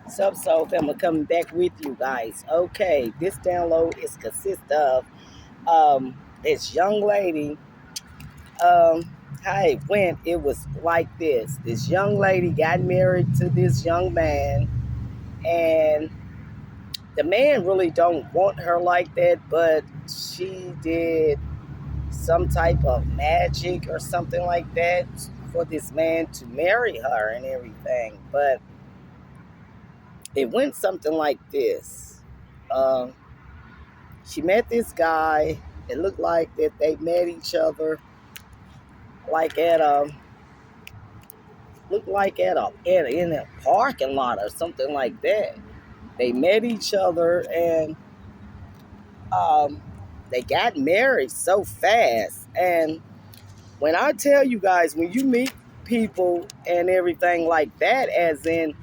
So I'm coming back with you guys. Okay, this download is consist of this young lady. How it went, it was like this. This young lady got married to this young man, and the man really don't want her like that, but she did some type of magic or something like that for this man to marry her and everything. But it went something like this. Um, she met this guy. It looked like that they met each other like at a looked like in a parking lot or something like that. They met each other and um, they got married so fast. And when I tell you guys, when you meet people and everything like that, as in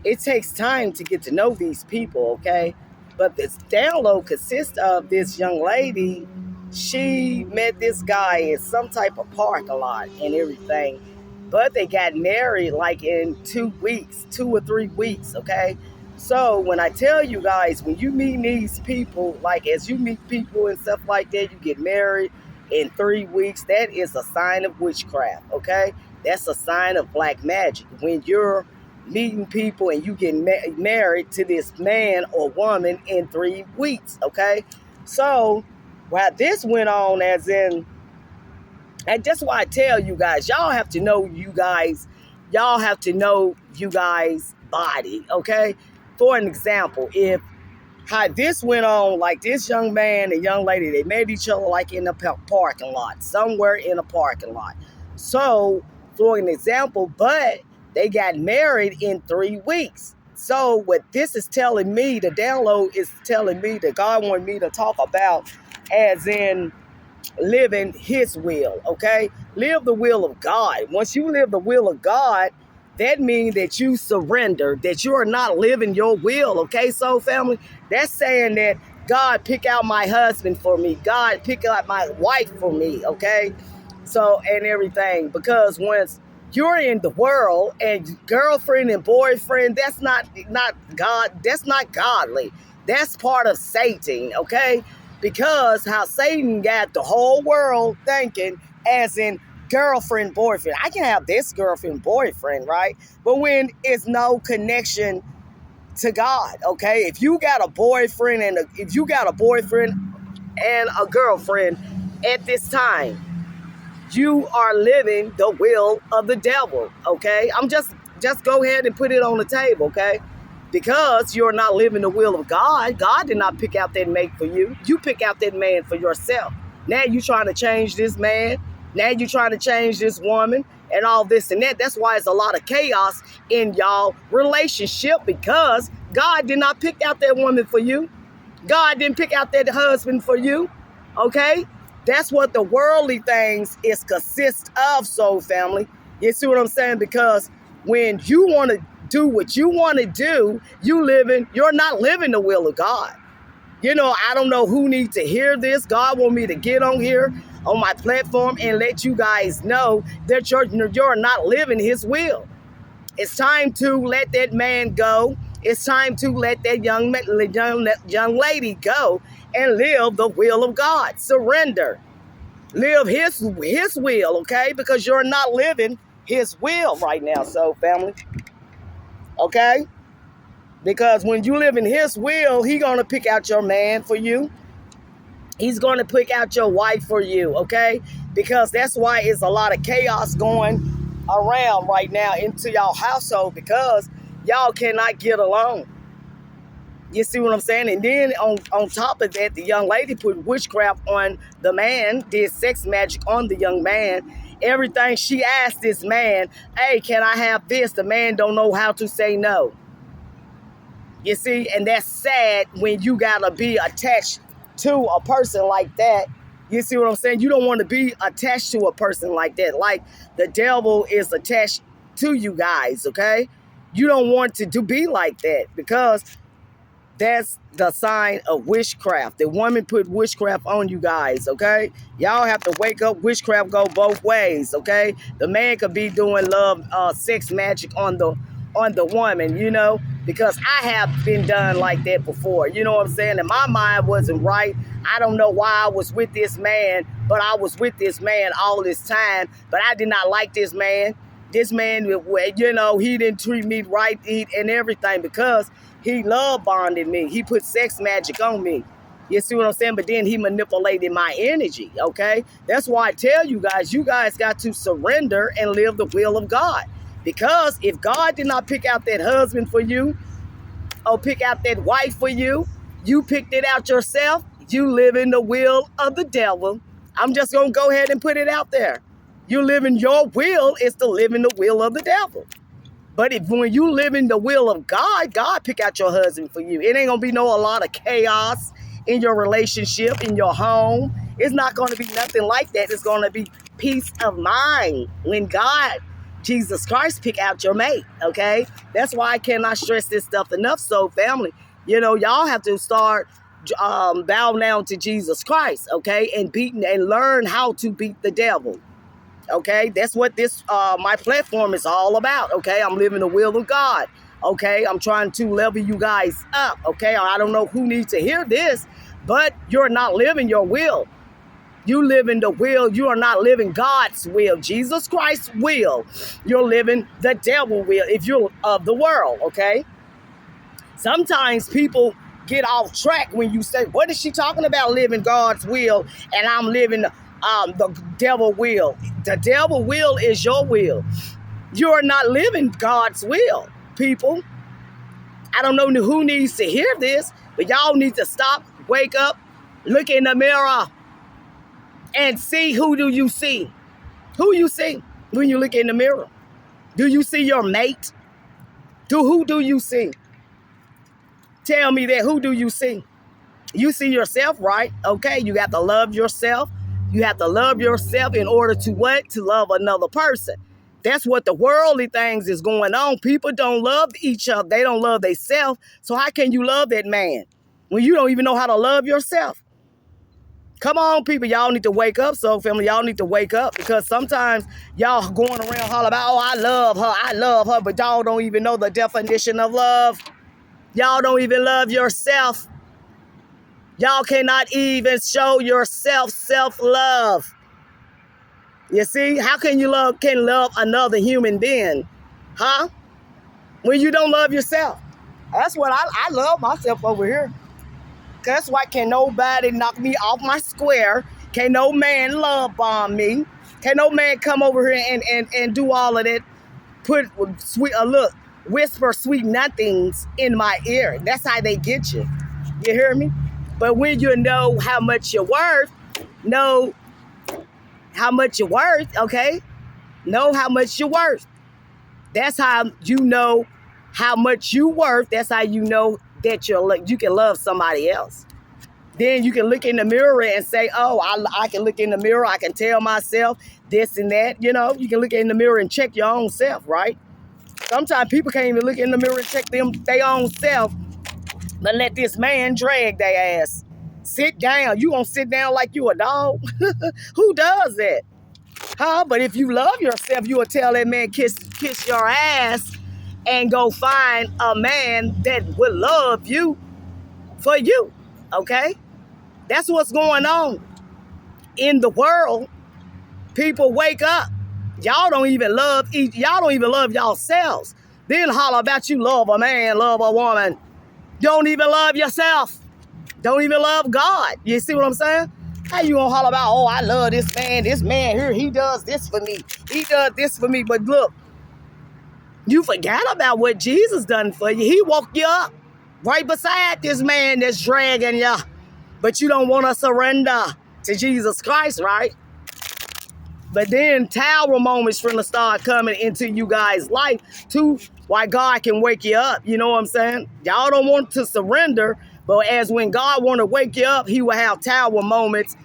it takes time to get to know these people, okay? But this download consists of this young lady. She met this guy in some type of parking lot and everything, but they got married like in 2 weeks, 2 or 3 weeks, okay? So when I tell you guys, when you meet these people, like as you meet people and stuff like that, you get married in 3 weeks, that is a sign of witchcraft, okay? That's a sign of black magic. When you're meeting people and you get married to this man or woman in 3 weeks, okay? So while this went on, as in, and that's why I tell you guys, y'all have to know you guys body, okay? For an example, if how this went on, like this young man and young lady, they met each other like in a parking lot, somewhere in a parking lot. So, for an example, but they got married in 3 weeks. So, what this is telling me, the download is telling me that God wanted me to talk about, as in living his will, okay? Live the will of God. Once you live the will of God, that means that you surrender, that you are not living your will, okay? So, family, that's saying that God, pick out my husband for me. God, pick out my wife for me, okay? So, and everything. Because once you're in the world and girlfriend and boyfriend, that's not God. That's not godly. That's part of Satan, okay? Because how Satan got the whole world thinking, as in girlfriend, boyfriend. I can have this girlfriend, boyfriend, right? But when it's no connection to God, okay? If you got a boyfriend and a girlfriend at this time, you are living the will of the devil, okay? I'm just go ahead and put it on the table, okay? Because you're not living the will of God. God did not pick out that mate for you. You pick out that man for yourself. Now you trying to change this man. Now you trying to change this woman and all this and that. That's why it's a lot of chaos in y'all relationship, because God did not pick out that woman for you. God didn't pick out that husband for you, okay? That's what the worldly things is consist of, soul family. You see what I'm saying? Because when you want to do what you want to do, you're not living the will of God. You know, I don't know who needs to hear this. God want me to get on here on my platform and let you guys know that you're not living his will. It's time to let that man go. It's time to let that young lady go and live the will of God. Surrender. Live his will, okay? Because you're not living his will right now, so family. Okay? Because when you live in his will, he's going to pick out your man for you. He's going to pick out your wife for you, okay? Because that's why it's a lot of chaos going around right now into y'all household, because y'all cannot get along. You see what I'm saying? And then on top of that, the young lady put witchcraft on the man, did sex magic on the young man. Everything she asked this man, hey, can I have this? The man don't know how to say no. You see, and that's sad when you gotta be attached to a person like that. You see what I'm saying? You don't want to be attached to a person like that. Like the devil is attached to you guys, okay? You don't want to be like that, because that's the sign of witchcraft. The woman put witchcraft on you guys, okay? Y'all have to wake up. Witchcraft go both ways, okay? The man could be doing sex magic on on the woman, you know, because I have been done like that before. You know what I'm saying? And my mind wasn't right. I don't know why I was with this man, but I was with this man all this time. But I did not like this man. This man, you know, he didn't treat me right and everything because he love bonded me. He put sex magic on me. You see what I'm saying? But then he manipulated my energy, okay? That's why I tell you guys got to surrender and live the will of God. Because if God did not pick out that husband for you or pick out that wife for you, you picked it out yourself, you live in the will of the devil. I'm just going to go ahead and put it out there. You live in your will is to live in the will of the devil. But when you live in the will of God, God pick out your husband for you. It ain't going to be a lot of chaos in your relationship, in your home. It's not going to be nothing like that. It's going to be peace of mind when God, Jesus Christ, pick out your mate, okay? That's why I cannot stress this stuff enough. So, family, you know, y'all have to start bow down to Jesus Christ, okay? And learn how to beat the devil, okay? That's what this, my platform is all about, okay? I'm living the will of God. Okay, I'm trying to level you guys up, okay? I don't know who needs to hear this, but you're not living your will. You live in the will. You are not living God's will, Jesus Christ's will. You're living the devil will if you're of the world, okay? Sometimes people get off track when you say, what is she talking about, living God's will, and I'm living the devil will. The devil will is your will. You're not living God's will. People, I don't know who needs to hear this, but y'all need to stop, wake up, look in the mirror, and see who do you see. Who you see when you look in the mirror? Do you see your mate? Who do you see? Tell me that. Who do you see? You see yourself, right? Okay, you got to love yourself. You have to love yourself in order to what? To love another person. That's what the worldly things is going on. People don't love each other. They don't love themselves. So how can you love that man when you don't even know how to love yourself? Come on, people. Y'all need to wake up. So, family, y'all need to wake up because sometimes y'all going around hollering about, oh, I love her, but y'all don't even know the definition of love. Y'all don't even love yourself. Y'all cannot even show yourself self-love. You see, how can you love another human being? Huh? When you don't love yourself. That's what I love myself over here. That's why can nobody knock me off my square. Can no man love bomb me. Can no man come over here and do all of that. Whisper sweet nothings in my ear. That's how they get you. You hear me? But when you know how much you're worth, okay? Know how much you're worth. That's how you know how much you're worth. That's how you know that you can love somebody else. Then you can look in the mirror and say, oh, I can look in the mirror. I can tell myself this and that. You know, you can look in the mirror and check your own self, right? Sometimes people can't even look in the mirror and check their own self, but let this man drag their ass. Sit down. You gonna sit down like you a dog? Who does that? Huh? But if you love yourself, you will tell that man kiss your ass and go find a man that will love you for you. Okay? That's what's going on in the world. People wake up. Y'all don't even love yourselves. Then holler about you love a man, love a woman. Don't even love yourself. Don't even love God. You see what I'm saying? How you gonna holler about, oh, I love this man here, he does this for me. He does this for me. But look, you forgot about what Jesus done for you. He woke you up right beside this man that's dragging you. But you don't want to surrender to Jesus Christ, right? But then tower moments from the start coming into you guys' life too, why God can wake you up. You know what I'm saying? Y'all don't want to surrender, but as when God want to wake you up, he will have tower moments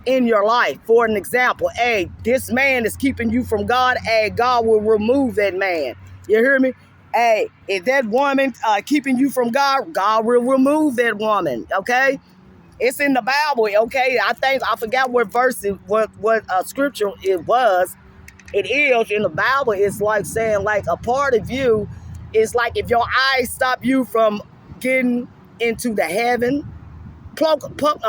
in your life. For an example, hey, this man is keeping you from God. Hey, God will remove that man. You hear me? Hey, if that woman keeping you from God, God will remove that woman. Okay? It's in the Bible, okay? I forgot what verse, what scripture it was. It is in the Bible. It's like saying, like, a part of you It's like if your eyes stop you from getting into the heaven, plump them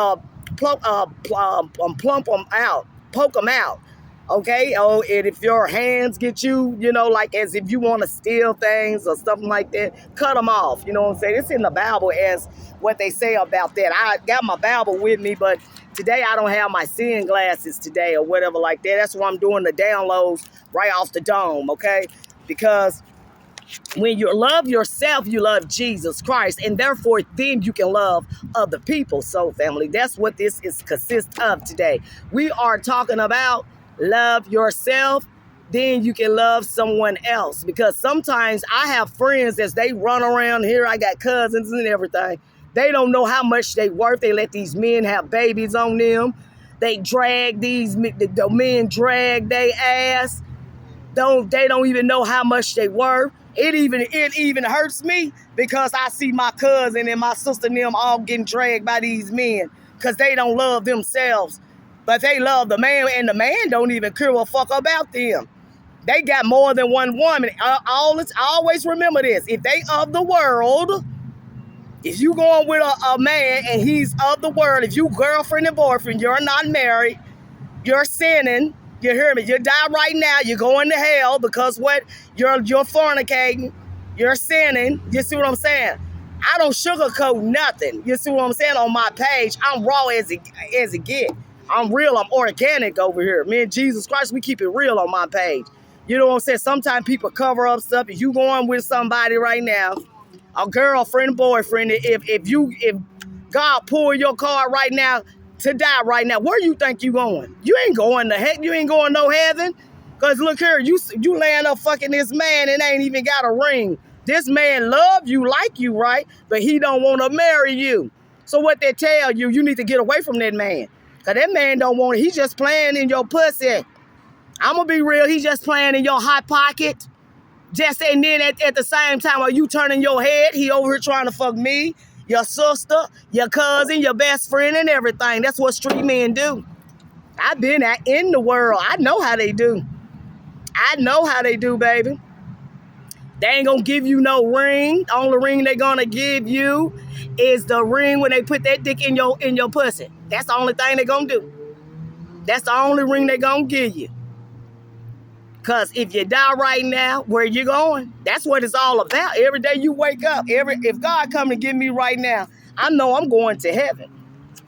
out, poke them out. Okay, oh, and if your hands get you, like as if you want to steal things or something like that, cut them off. You know what I'm saying? It's in the Bible as what they say about that. I got my Bible with me, but today I don't have my seeing glasses today or whatever like that. That's why I'm doing the downloads right off the dome, okay? Because when you love yourself, you love Jesus Christ, and therefore then you can love other people. So, family, that's what this is consists of today. We are talking about love yourself, then you can love someone else. Because sometimes I have friends as they run around here, I got cousins and everything. They don't know how much they worth. They let these men have babies on them. They drag the men drag their ass. They don't even know how much they worth. It even hurts me because I see my cousin and my sister and them all getting dragged by these men because they don't love themselves. But they love the man, and the man don't even care a fuck about them. They got more than one woman. I always remember this. If they of the world, if you going with a man and he's of the world, if you girlfriend and boyfriend, you're not married, you're sinning. You hear me? You die right now, you're going to hell because what? You're fornicating, you're sinning. You see what I'm saying? I don't sugarcoat nothing. You see what I'm saying? On my page, I'm raw as it get. I'm real, I'm organic over here. Me and Jesus Christ, we keep it real on my page. You know what I'm saying? Sometimes people cover up stuff. If you going with somebody right now, a girlfriend, boyfriend, if God pull your card right now to die right now, where you think you going? You ain't going to heck. You ain't going no heaven. Because look here, you laying up fucking this man and ain't even got a ring. This man love you, like you, right? But he don't want to marry you. So what they tell you, you need to get away from that man. Because that man don't want it. He just playing in your pussy. I'm going to be real. He just playing in your hot pocket. Just and then at the same time, while you turning your head, he over here trying to fuck me, your sister, your cousin, your best friend, and everything. That's what street men do. I've been in the world. I know how they do. I know how they do, baby. They ain't gonna give you no ring. The only ring they gonna give you is the ring when they put that dick in your pussy. That's the only thing they gonna do. That's the only ring they gonna give you. Because if you die right now, where you going? That's what it's all about. Every day you wake up, if God come and get me right now, I know I'm going to heaven.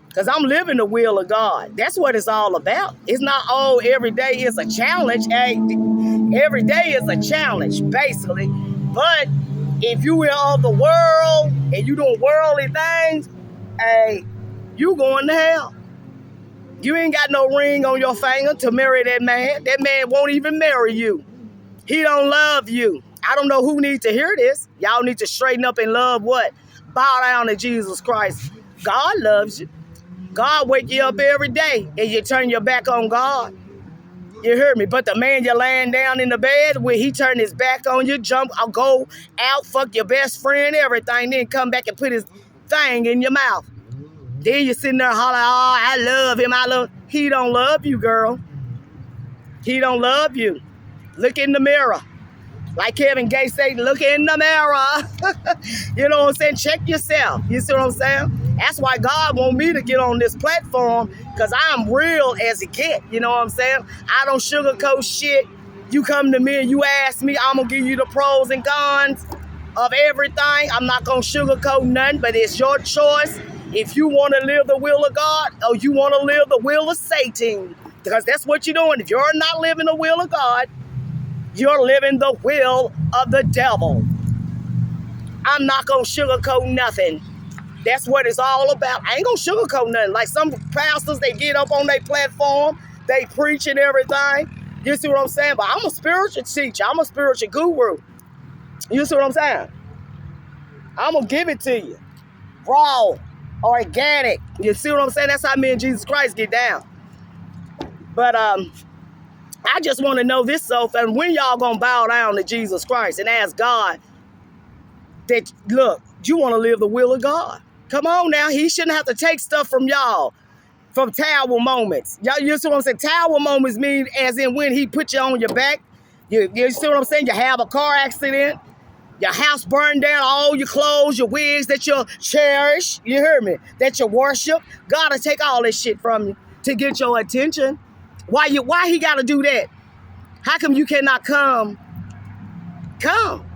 Because I'm living the will of God. That's what it's all about. It's not, every day is a challenge. Hey, every day is a challenge, basically. But if you in all the world and you doing worldly things, hey, you going to hell. You ain't got no ring on your finger to marry that man. That man won't even marry you. He don't love you. I don't know who needs to hear this. Y'all need to straighten up and love what? Bow down to Jesus Christ. God loves you. God wake you up every day and you turn your back on God. You hear me? But the man you're laying down in the bed where he turn his back on you, go out, fuck your best friend, everything, then come back and put his thing in your mouth. Then you're sitting there hollering, I love him, He don't love you, girl. He don't love you. Look in the mirror. Like Kevin Gates say, look in the mirror. You know what I'm saying? Check yourself. You see what I'm saying? That's why God want me to get on this platform, because I'm real as it get. You know what I'm saying? I don't sugarcoat shit. You come to me and you ask me, I'm going to give you the pros and cons of everything. I'm not going to sugarcoat nothing, but it's your choice. If you want to live the will of God or you want to live the will of Satan, because that's what you're doing. If you're not living the will of God, you're living the will of the devil. I'm not going to sugarcoat nothing. That's what it's all about. I ain't going to sugarcoat nothing. Like some pastors, they get up on their platform, they preach and everything. You see what I'm saying? But I'm a spiritual teacher. I'm a spiritual guru. You see what I'm saying? I'm going to give it to you. Raw, organic. You see what I'm saying? That's how me and Jesus Christ get down. But I just want to know this, and when y'all gonna bow down to Jesus Christ and ask God that, look, you want to live the will of God. Come on now. He shouldn't have to take stuff from y'all, from tower moments. Y'all, you see what I'm saying? Tower moments mean as in when he put you on your back. You see what I'm saying? You have a car accident. Your house burned down, all your clothes, your wigs that you cherish, you hear me, that you worship. God will take all this shit from you to get your attention. Why he got to do that? How come you cannot come? Come.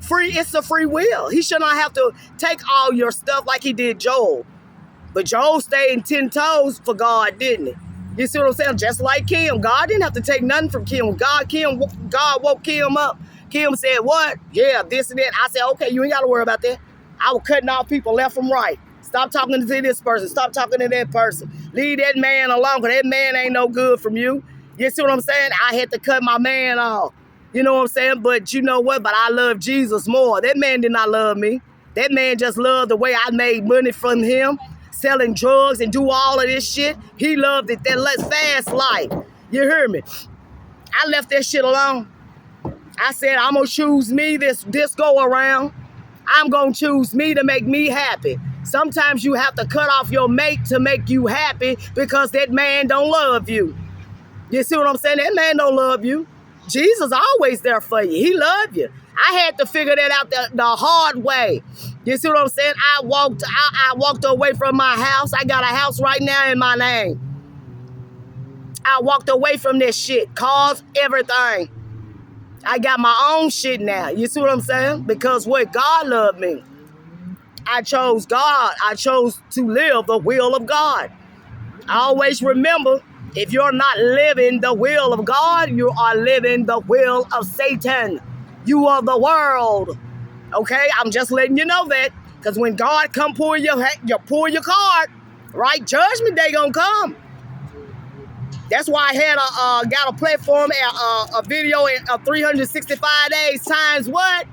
Free, it's a free will. He should not have to take all your stuff like he did Job. But Job stayed 10 toes for God, didn't he? You see what I'm saying? Just like Kim. God didn't have to take nothing from Kim. God woke Kim up. Kim said, what? Yeah, this and that. I said, okay, you ain't got to worry about that. I was cutting off people left from right. Stop talking to this person. Stop talking to that person. Leave that man alone, because that man ain't no good from you. You see what I'm saying? I had to cut my man off. You know what I'm saying? But you know what? But I love Jesus more. That man did not love me. That man just loved the way I made money from him, selling drugs and do all of this shit. He loved it, that fast life. You hear me? I left that shit alone. I said, I'm going to choose me this go around. I'm going to choose me to make me happy. Sometimes you have to cut off your mate to make you happy because that man don't love you. You see what I'm saying? That man don't love you. Jesus always there for you. He loved you. I had to figure that out the hard way. You see what I'm saying? I walked away from my house. I got a house right now in my name. I walked away from this shit. Cars, everything. I got my own shit now. You see what I'm saying? Because what? God loved me. I chose God. I chose to live the will of God. I always remember, if you're not living the will of God, you are living the will of Satan. You are the world. Okay? I'm just letting you know that. Because when God come pull your card, right? Judgment day gonna come. That's why I had got a platform, a video in 365 days times what?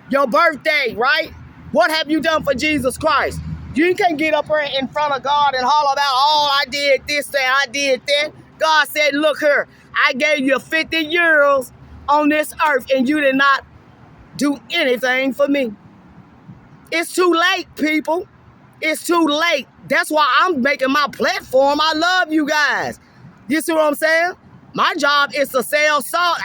Your birthday, right? What have you done for Jesus Christ? You can't get up there in front of God and holler about, oh, I did this and I did that. God said, look here, I gave you 50 years on this earth and you did not do anything for me. It's too late, people. It's too late. That's why I'm making my platform. I love you guys. You see what I'm saying? My job is to sell salt.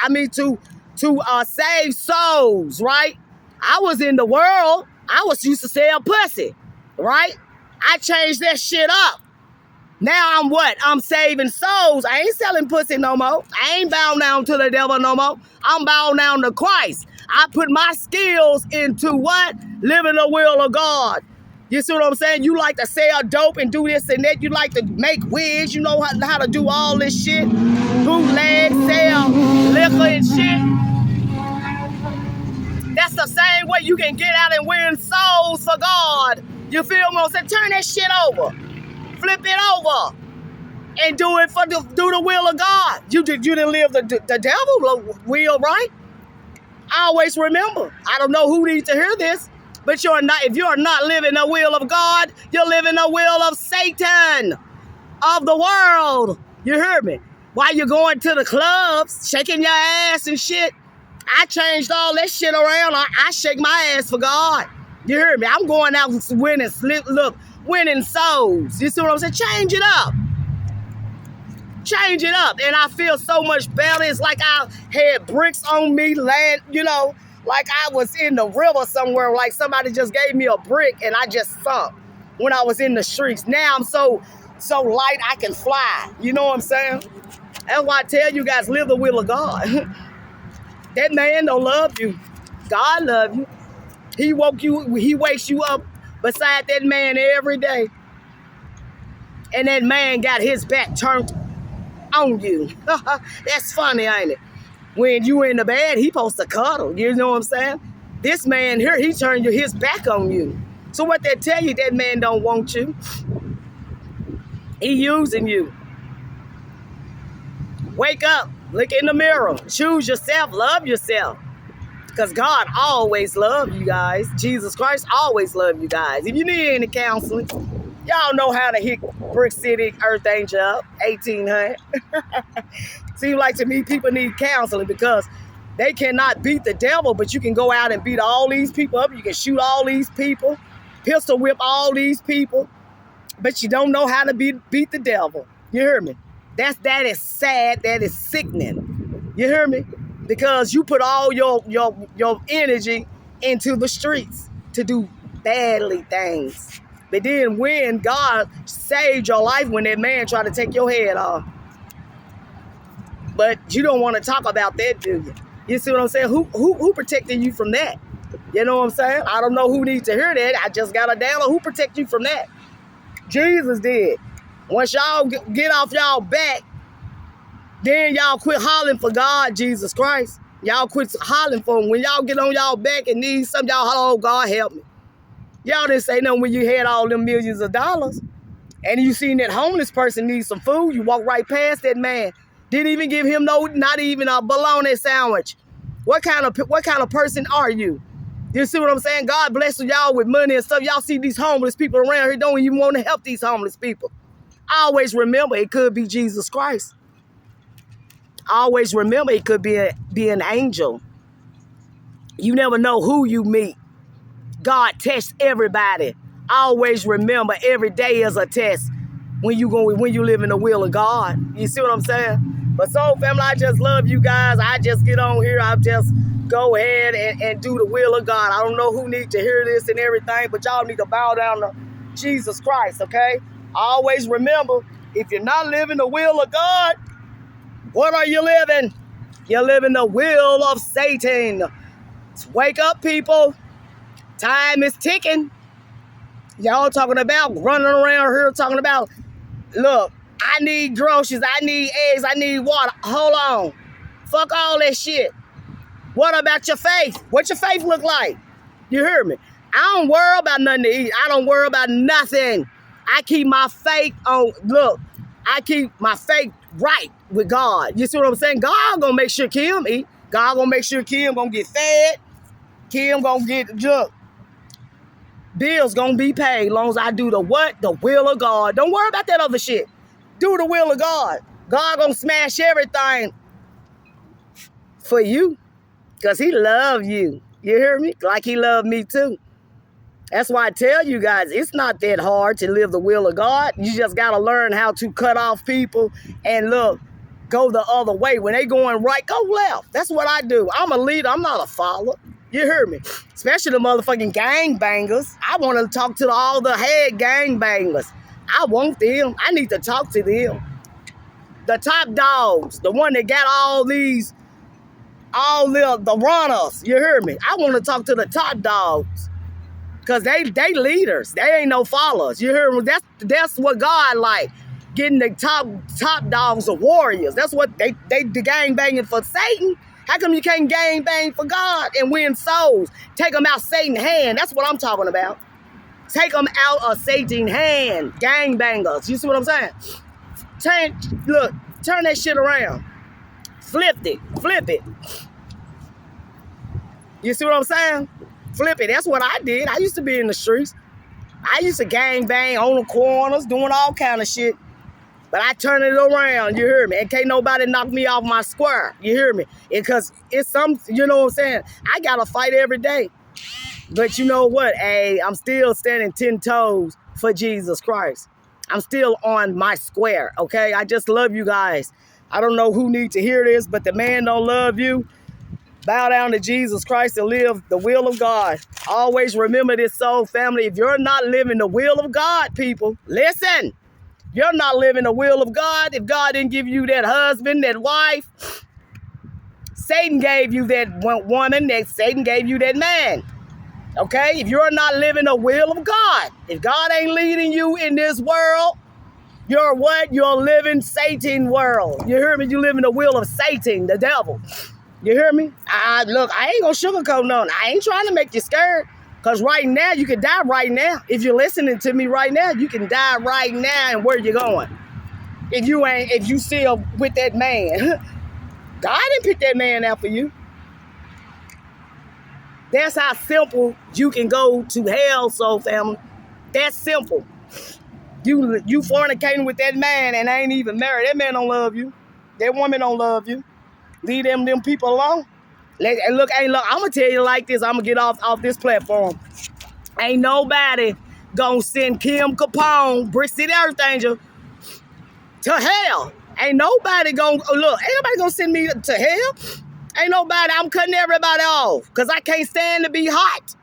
To save souls, right? I was in the world. I was used to sell pussy, right? I changed that shit up. Now I'm what? I'm saving souls. I ain't selling pussy no more. I ain't bound down to the devil no more. I'm bound down to Christ. I put my skills into what? Living the will of God. You see what I'm saying? You like to sell dope and do this and that. You like to make wigs. You know how to do all this shit. Bootleg, sell liquor and shit. That's the same way you can get out and win souls for God. You feel me? I'm saying, turn that shit over. Flip it over. And do the will of God. You didn't live the devil's will, right? I always remember. I don't know who needs to hear this. But if you're not living the will of God, you're living the will of Satan, of the world. You heard me? While you're going to the clubs, shaking your ass and shit, I changed all that shit around. I shake my ass for God. You heard me? I'm going out winning souls. You see what I'm saying? Change it up. Change it up. And I feel so much better. It's like I had bricks on me, land, like I was in the river somewhere, like somebody just gave me a brick and I just sunk when I was in the streets. Now I'm so light I can fly. You know what I'm saying? That's why I tell you guys, live the will of God. That man don't love you. God love you. He wakes you up beside that man every day. And that man got his back turned on you. That's funny, ain't it? When you in the bed, he supposed to cuddle. You know what I'm saying? This man here, he turned his back on you. So what they tell you, that man don't want you. He using you. Wake up. Look in the mirror. Choose yourself. Love yourself. Because God always loved you guys. Jesus Christ always loved you guys. If you need any counseling, y'all know how to hit Brick City Earth Angel up. 1800. Seems like to me people need counseling because they cannot beat the devil, but you can go out and beat all these people up. You can shoot all these people, pistol whip all these people, but you don't know how to beat the devil. You hear me? That is sad. That is sickening. You hear me? because you put all your energy into the streets to do badly things. But then when God saved your life, when that man tried to take your head off, but you don't want to talk about that, do you? You see what I'm saying? Who protected you from that? You know what I'm saying? I don't know who needs to hear that. I just got a download. Who protect you from that? Jesus did. Once y'all get off y'all back, then y'all quit hollering for God, Jesus Christ. Y'all quit hollering for him. When y'all get on y'all back and need something, y'all holler, oh, God, help me. Y'all didn't say nothing when you had all them millions of dollars. And you seen that homeless person need some food. You walk right past that man. Didn't even give him not even a bologna sandwich. What kind of person are you? You see what I'm saying? God bless y'all with money and stuff. Y'all see these homeless people around here, don't even want to help these homeless people. Always remember, it could be Jesus Christ. Always remember, it could be an angel. You never know who you meet. God tests everybody. Always remember, every day is a test when you live in the will of God. You see what I'm saying? But so, family, I just love you guys. I just get on here. I just go ahead and do the will of God. I don't know who needs to hear this and everything, but y'all need to bow down to Jesus Christ, okay? Always remember, if you're not living the will of God, what are you living? You're living the will of Satan. Wake up, people. Time is ticking. Y'all talking about running around here talking about, look, I need groceries, I need eggs, I need water. Hold on. Fuck all that shit. What about your faith? What your faith look like? You hear me? I don't worry about nothing to eat. I don't worry about nothing. I keep my faith on, look, I keep my faith right with God. You see what I'm saying? God gonna make sure Kim eat. God gonna make sure Kim gonna get fed. Kim gonna get, look, bills gonna be paid as long as I do the what? The will of God. Don't worry about that other shit. Do the will of God. God gonna smash everything for you because he love you. You hear me? Like he loved me too. That's why I tell you guys, it's not that hard to live the will of God. You just got to learn how to cut off people and look, go the other way. When they going right, go left. That's what I do. I'm a leader. I'm not a follower. You hear me? Especially the motherfucking gangbangers. I want to talk to all the head gangbangers. I want them. I need to talk to them. The top dogs, the one that got all the runners. You hear me? I want to talk to the top dogs. Because they leaders. They ain't no followers. You hear me? That's what God like. Getting the top dogs of warriors. That's what they gang banging for Satan. How come you can't gang bang for God and win souls? Take them out Satan's hand. That's what I'm talking about. Take them out of Satan's hand. Gang bangers. You see what I'm saying? Turn that shit around. Flip it. You see what I'm saying? Flip it. That's what I did. I used to be in the streets. I used to gang bang on the corners, doing all kind of shit. But I turn it around, you hear me? And can't nobody knock me off my square, you hear me? Because it's something, you know what I'm saying? I got to fight every day. But you know what? Hey, I'm still standing 10 toes for Jesus Christ. I'm still on my square, okay? I just love you guys. I don't know who needs to hear this, but the man don't love you. Bow down to Jesus Christ and live the will of God. Always remember this, soul family. If you're not living the will of God, people, listen. You're not living the will of God. If God didn't give you that husband, that wife, Satan gave you that woman, that Satan gave you that man. Okay? If you're not living the will of God, if God ain't leading you in this world, you're what? You're living Satan world. You hear me? You live in the will of Satan, the devil. You hear me? Look, I ain't gonna sugarcoat nothing. I ain't trying to make you scared. Because right now, you can die right now. If you're listening to me right now, you can die right now. And where you going? If you still with that man. God didn't pick that man out for you. That's how simple you can go to hell, soul family. That's simple. You fornicating with that man and ain't even married. That man don't love you. That woman don't love you. Leave them people alone. Look, I'm going to tell you like this. I'm going to get off this platform. Ain't nobody going to send Kim Capone, Brick City Earth Angel, to hell. Ain't nobody going to send me to hell. Ain't nobody, I'm cutting everybody off because I can't stand to be hot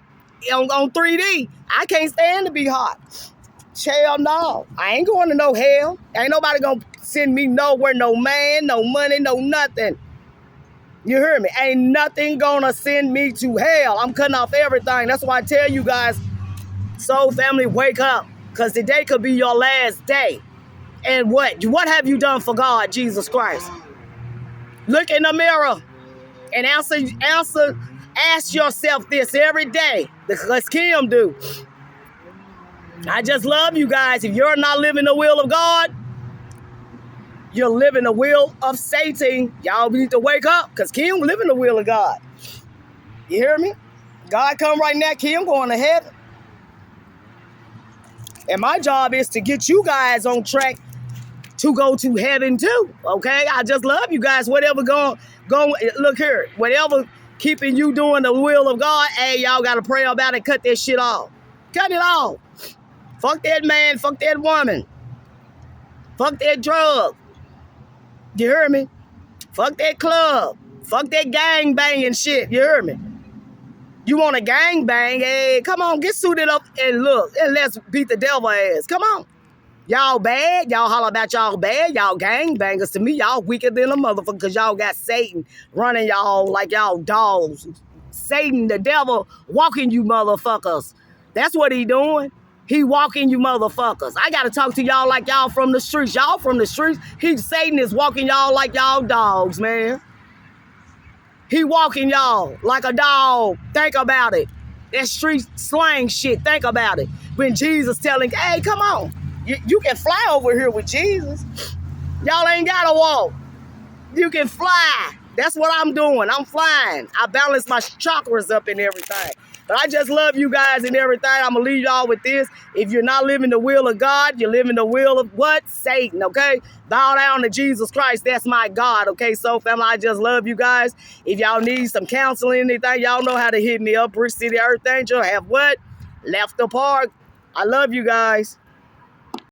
on 3D. I can't stand to be hot. Hell no. I ain't going to no hell. Ain't nobody gonna send me nowhere, no man, no money, no nothing. You hear me? Ain't nothing gonna send me to hell. I'm cutting off everything. That's why I tell you guys, soul family, wake up. Because today could be your last day. And what have you done for God, Jesus Christ? Look in the mirror and ask yourself this every day. Because Kim do. I just love you guys. If you're not living the will of God, you're living the will of Satan. Y'all need to wake up because Kim living the will of God. You hear me? God come right now, Kim going to heaven. And my job is to get you guys on track to go to heaven too. Okay? I just love you guys. Whatever go look here. Whatever keeping you doing the will of God, hey, y'all got to pray about it. Cut that shit off. Cut it off. Fuck that man. Fuck that woman. Fuck that drug. You hear me? Fuck that club. Fuck that gang banging shit. You hear me? You want a gang bang? Hey, come on, get suited up and look. And let's beat the devil ass. Come on. Y'all bad. Y'all holler about y'all bad. Y'all gang bangers. To me, y'all weaker than a motherfucker because y'all got Satan running y'all like y'all dogs. Satan, the devil, walking you motherfuckers. That's what he doing. He walking you motherfuckers. I got to talk to y'all like y'all from the streets. Y'all from the streets. Satan is walking y'all like y'all dogs, man. He walking y'all like a dog. Think about it. That street slang shit. Think about it. When Jesus telling, hey, come on. You can fly over here with Jesus. Y'all ain't got to walk. You can fly. That's what I'm doing. I'm flying. I balance my chakras up and everything. But I just love you guys and everything. I'm going to leave y'all with this. If you're not living the will of God, you're living the will of what? Satan, okay? Bow down to Jesus Christ. That's my God, okay? So, family, I just love you guys. If y'all need some counseling, anything, y'all know how to hit me up. Brick City Earth Angel have what? Left the park. I love you guys.